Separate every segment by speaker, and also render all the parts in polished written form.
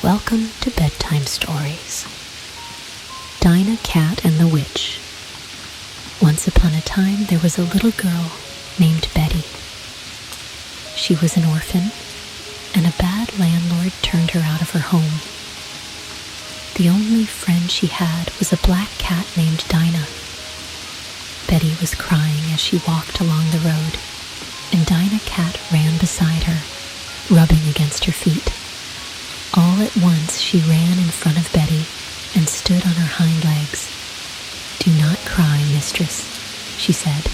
Speaker 1: Welcome to Bedtime Stories. Dinah, Cat, and the Witch. Once upon a time, there was a little girl named Betty. She was an orphan, and a bad landlord turned her out of her home. The only friend she had was a black cat named Dinah. Betty was crying as she walked along the road, and Dinah Cat ran beside her, rubbing against her feet. All at once she ran in front of Betty and stood on her hind legs. "Do not cry, mistress," she said.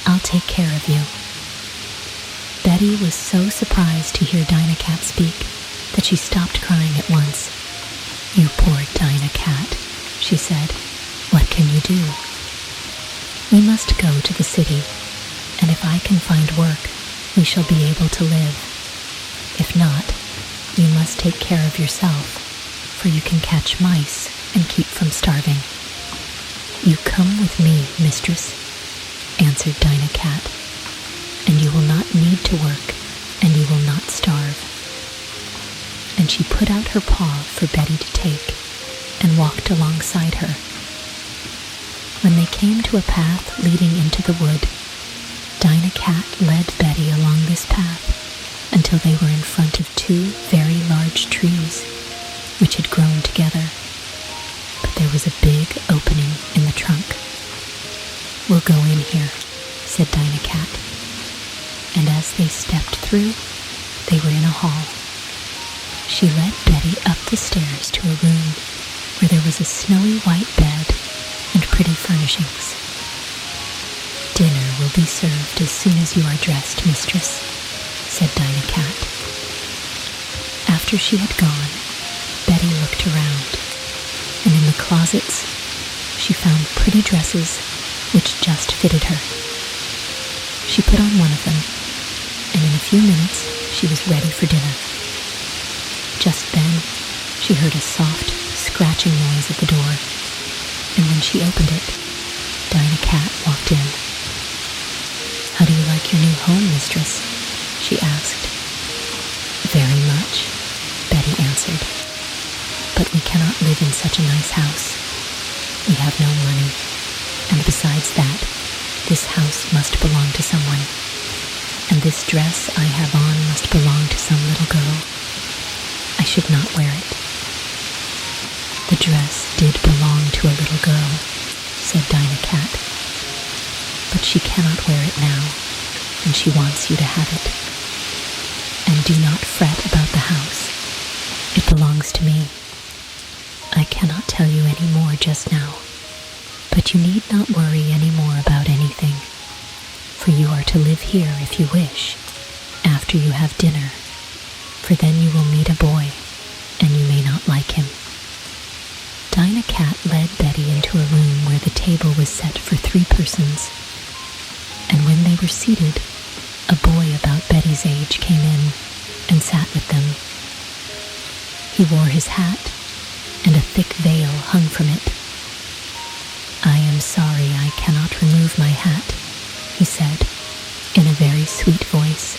Speaker 1: "I'll take care of you." Betty was so surprised to hear Dinah Cat speak that she stopped crying at once. "You poor Dinah Cat," she said. "What can you do?" "We must go to the city, and if I can find work, we shall be able to live. If not, you must take care of yourself, for you can catch mice and keep from starving." "You come with me, mistress," answered Dinah Cat, "and you will not need to work, and you will not starve." And she put out her paw for Betty to take, and walked alongside her. When they came to a path leading into the wood, Dinah Cat led Betty along this path until they were in front of two very large trees, which had grown together. But there was a big opening in the trunk. "We'll go in here," said Dinah Cat. And as they stepped through, they were in a hall. She led Betty up the stairs to a room where there was a snowy white bed and pretty furnishings. "Dinner will be served as soon as you are dressed, mistress," said Dinah Cat. After she had gone, Betty looked around, and in the closets she found pretty dresses which just fitted her. She put on one of them, and in a few minutes she was ready for dinner. Just then she heard a soft scratching noise at the door, and when she opened it, Dinah Cat walked in. "How do you like your new home, mistress?" she asked. "Very much," Betty answered. "But we cannot live in such a nice house. We have no money, and besides that, this house must belong to someone, and this dress I have on must belong to some little girl. I should not wear it." "The dress did belong to a little girl," said Dinah Cat, "but she cannot wear it now, and she wants you to have it. And do not fret about the house. It belongs to me. I cannot tell you any more just now, but you need not worry any more about anything, for you are to live here if you wish, after you have dinner, for then you will meet a boy, and you may not like him." Dinah Cat led Betty into a room where the table was set for 3 persons, and when they were seated, a boy about Betty's age came in and sat with them. He wore his hat, and a thick veil hung from it. "I am sorry I cannot remove my hat," he said, in a very sweet voice,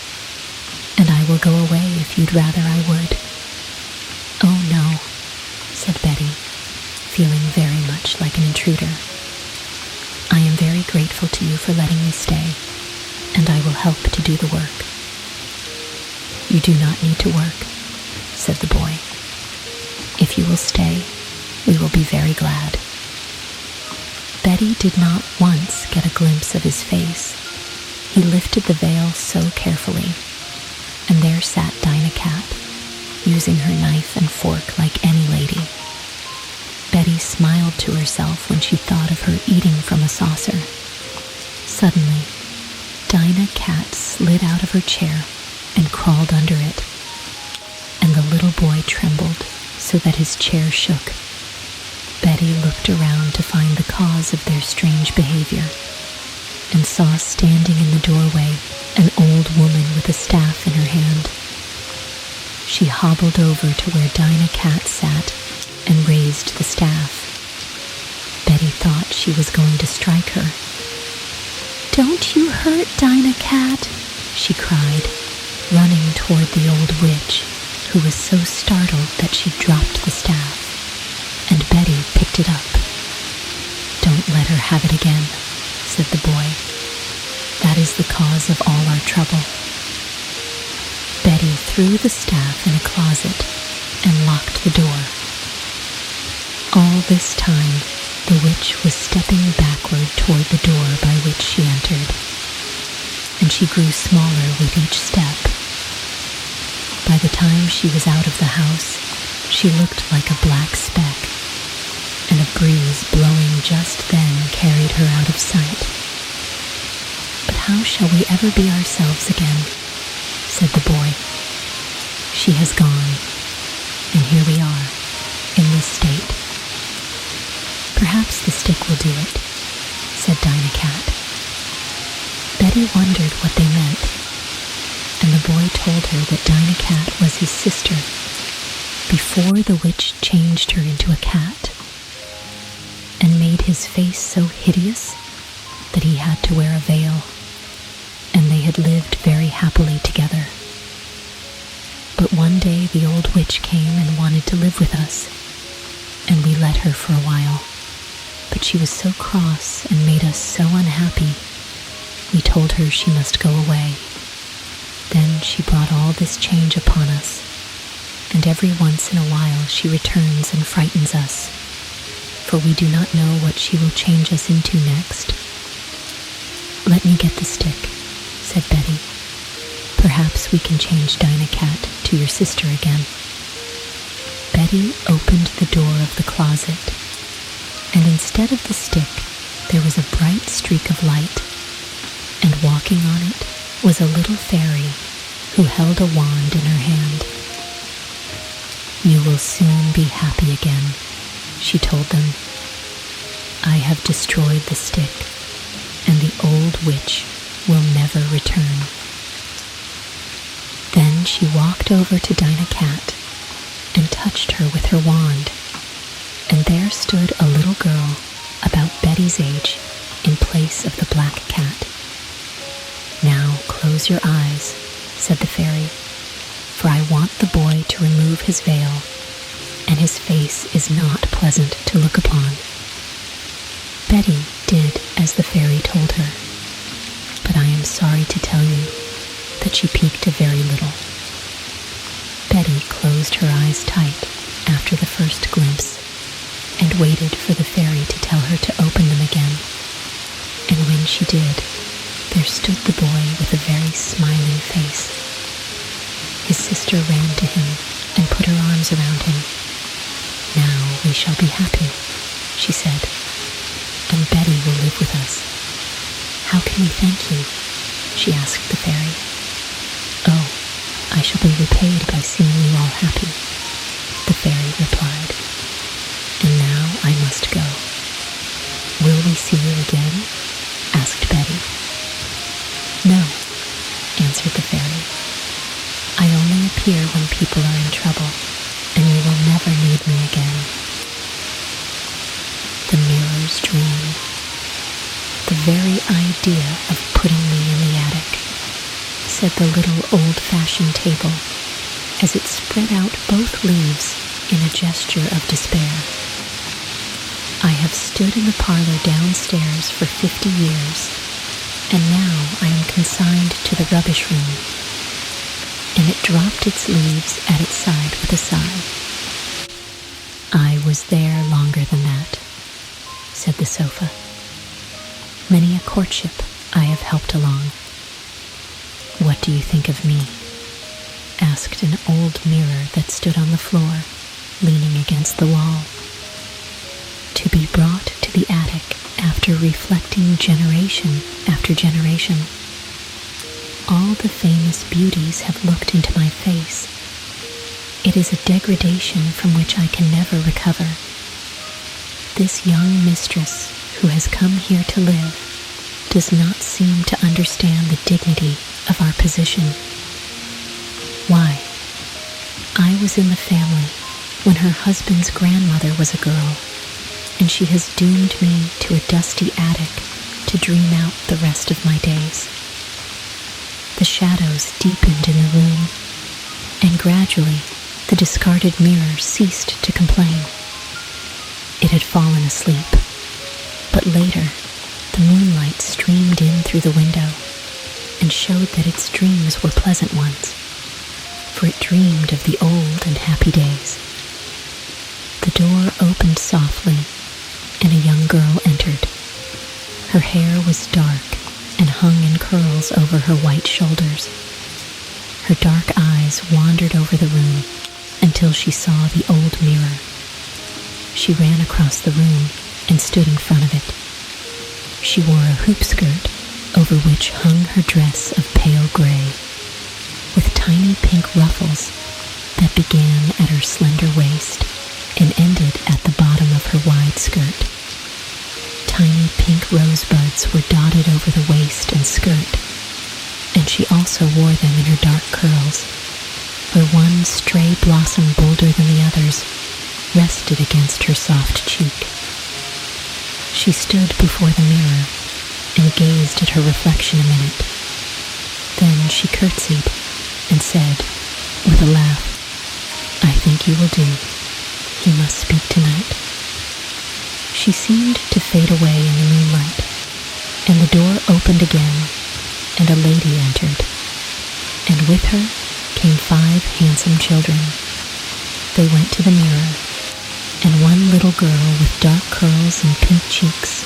Speaker 1: "and I will go away if you'd rather I would." "Oh no," said Betty, feeling very much like an intruder. "I am very grateful to you for letting me stay, and I will help to do the work." "You do not need to work," said the boy. "If you will stay, we will be very glad." Betty did not once get a glimpse of his face. He lifted the veil so carefully, and there sat Dinah Cat, using her knife and fork like any lady. Betty smiled to herself when she thought of her eating from a saucer. Suddenly, Dinah Cat slid out of her chair and crawled under it, and the little boy trembled so that his chair shook. Betty looked around to find the cause of their strange behavior, and saw standing in the doorway an old woman with a staff in her hand. She hobbled over to where Dinah Cat sat and raised the staff. Betty thought she was going to strike her. "Don't you hurt Dinah Cat," she cried, running toward the old witch, who was so startled that she dropped the staff, and Betty picked it up. "Don't let her have it again," said the boy. "That is the cause of all our trouble." Betty threw the staff in a closet and locked the door. All this time, the witch was stepping backward toward the door by which she entered, and she grew smaller with each step. By the time she was out of the house, she looked like a black speck, and a breeze blowing just then carried her out of sight. "But how shall we ever be ourselves again?" said the boy. "She has gone, and here we are, in this state." "Perhaps the stick will do it," said Dinah Cat. Betty wondered what they meant, and the boy told her that Dinah Cat was his sister before the witch changed her into a cat and made his face so hideous that he had to wear a veil, and they had lived very happily together. But one day the old witch came and wanted to live with us, and we let her for a while. But she was so cross and made us so unhappy, we told her she must go away. Then she brought all this change upon us, and every once in a while she returns and frightens us, for we do not know what she will change us into next. "Let me get the stick," said Betty. "Perhaps we can change Dinah Cat to your sister again." Betty opened the door of the closet, and instead of the stick, there was a bright streak of light, and walking on it was a little fairy who held a wand in her hand. "You will soon be happy again," she told them. "I have destroyed the stick, and the old witch will never return." Then she walked over to Dinah Cat and touched her with her wand, and there stood a little girl about Betty's age in place of the black cat. "Now close your eyes," said the fairy, "for I want the boy to remove his veil, and his face is not pleasant to look upon." Betty did as the fairy told her, but I am sorry to tell you that she peeked a very little. Betty closed her eyes tight after the first glimpse and waited for the fairy to tell her to open them again. And when she did, there stood the boy with a very smiling face. His sister ran to him and put her arms around him. "Now we shall be happy," she said, "and Betty will live with us." "How can we thank you?" she asked the fairy. "Oh, I shall be repaid by seeing you all happy," the fairy replied. "And now I must go." "Will we see you again?" asked Betty. "No," answered the fairy. "I only appear when people are in trouble, and you will never need me again." The mirror's dream. "The very idea of putting me in the attic," said the little old-fashioned table as it spread out both leaves in a gesture of despair. "I have stood in the parlor downstairs for 50 years, and now I am consigned to the rubbish room." And it dropped its leaves at its side with a sigh. "I was there longer than that," said the sofa. "Many a courtship I have helped along." "What do you think of me?" asked an old mirror that stood on the floor, leaning against the wall. "To be brought to the attic after reflecting generation after generation. All the famous beauties have looked into my face. It is a degradation from which I can never recover. This young mistress who has come here to live does not seem to understand the dignity of our position. Why, I was in the family when her husband's grandmother was a girl, and she has doomed me to a dusty attic to dream out the rest of my days." The shadows deepened in the room, and gradually the discarded mirror ceased to complain. It had fallen asleep, but later the moonlight streamed in through the window and showed that its dreams were pleasant ones, for it dreamed of the old and happy days. The door opened softly, and a young girl entered. Her hair was dark and hung in curls over her white shoulders. Her dark eyes wandered over the room until she saw the old mirror. She ran across the room and stood in front of it. She wore a hoop skirt over which hung her dress of pale gray, with tiny pink ruffles that began at her slender waist and ended at the bottom of her wide skirt. Tiny pink rosebuds were dotted over the waist and skirt, and she also wore them in her dark curls, where one stray blossom bolder than the others rested against her soft cheek. She stood before the mirror and gazed at her reflection a minute. Then she curtsied and said, with a laugh, "I think you will do. You must speak tonight." She seemed to fade away in the moonlight, and the door opened again, and a lady entered, and with her came 5 handsome children. They went to the mirror, and one little girl with dark curls and pink cheeks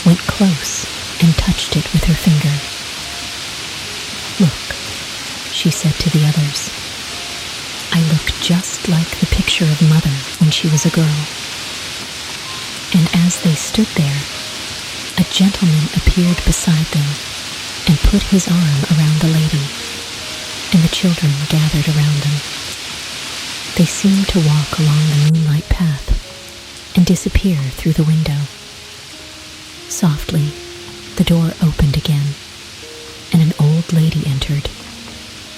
Speaker 1: went close and touched it with her finger. "Look," she said to the others, "I look just like the picture of Mother when she was a girl." And as they stood there, a gentleman appeared beside them and put his arm around the lady, and the children gathered around them. They seemed to walk along the moonlight path and disappear through the window. Softly, the door opened again, and an old lady entered,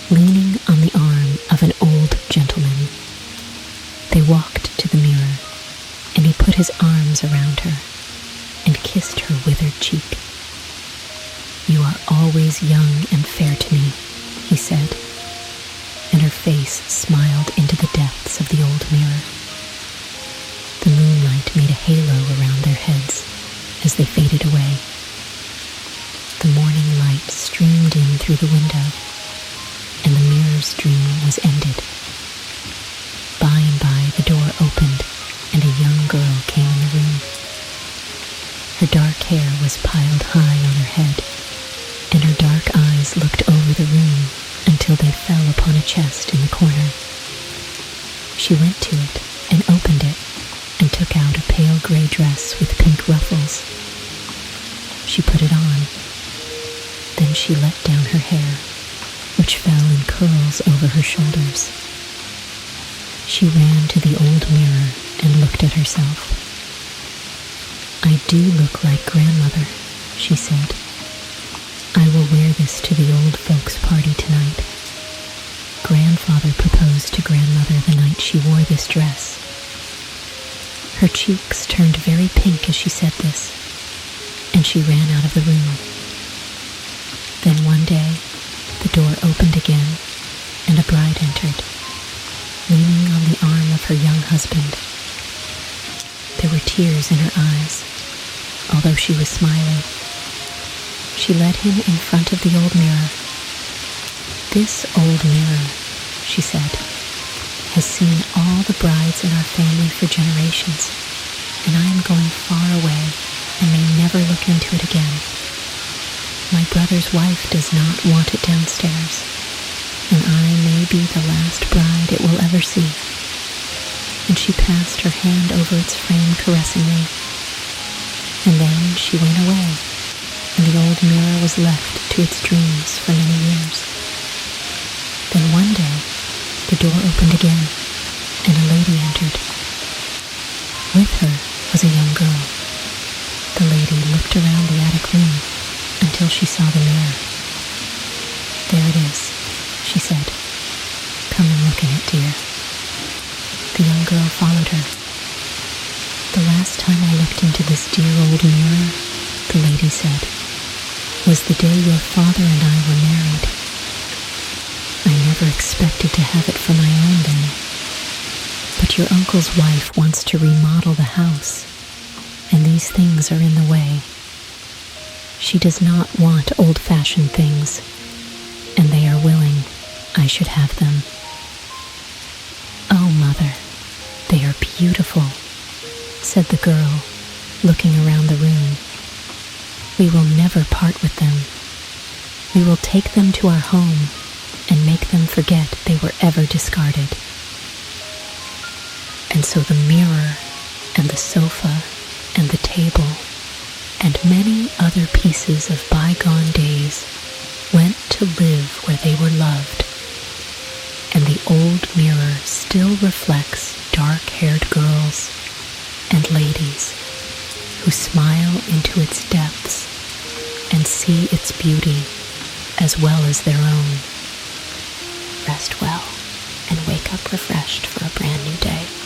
Speaker 1: leaning on the arm of an old gentleman. They walked to the mirror, and he put his arms around her and kissed her withered cheek. "You are always young and fair to me," he said, and her face smiled into the depths of the old mirror. The moonlight made a halo around their heads as they faded away. The morning light streamed in through the window, and the mirror's dream was ended. By and by, the door opened, and a young girl came in the room. Her dark hair was piled high on her head, and her dark eyes looked over the room until they fell upon a chest in the corner. She went to it and opened it and took out a pale gray dress with pink ruffles. She put it on. Then she let down her hair, which fell in curls over her shoulders. She ran to the old mirror and looked at herself. "I do look like Grandmother," she said. "I will wear this to the old folks' party tonight. Grandfather proposed to Grandmother the night she wore this dress." Her cheeks turned very pink as she said this, and she ran out of the room. Then one day, the door opened again, and a bride entered, leaning on the arm of her young husband. There were tears in her eyes, although she was smiling. She led him in front of the old mirror. "This old mirror," she said, "has seen all the brides in our family for generations, and I am going far away and may never look into it again. My brother's wife does not want it downstairs, and I may be the last bride it will ever see." And she passed her hand over its frame caressingly. And then she went away, and the old mirror was left to its dreams for many years. Then one day, the door opened again, and a lady entered. With her was a young girl. The lady looked around the attic room until she saw the mirror. "There it is," she said. "Come and look in it, dear." The young girl followed her. "The last time I looked into this dear old mirror," the lady said, "was the day your father and I were married. I never expected to have it for my own then, But your uncle's wife wants to remodel the house, and these things are in the way. She does not want old-fashioned things, and they are willing I should have them. Oh, Mother, they are beautiful, said the girl, looking around the room. We will never part with them. We will take them to our home and make them forget they were ever discarded. And so the mirror and the sofa and the table and many other pieces of bygone days went to live where they were loved. And the old mirror still reflects dark-haired girls and ladies who smile into its depths and see its beauty as well as their own. Rest well and wake up refreshed for a brand new day.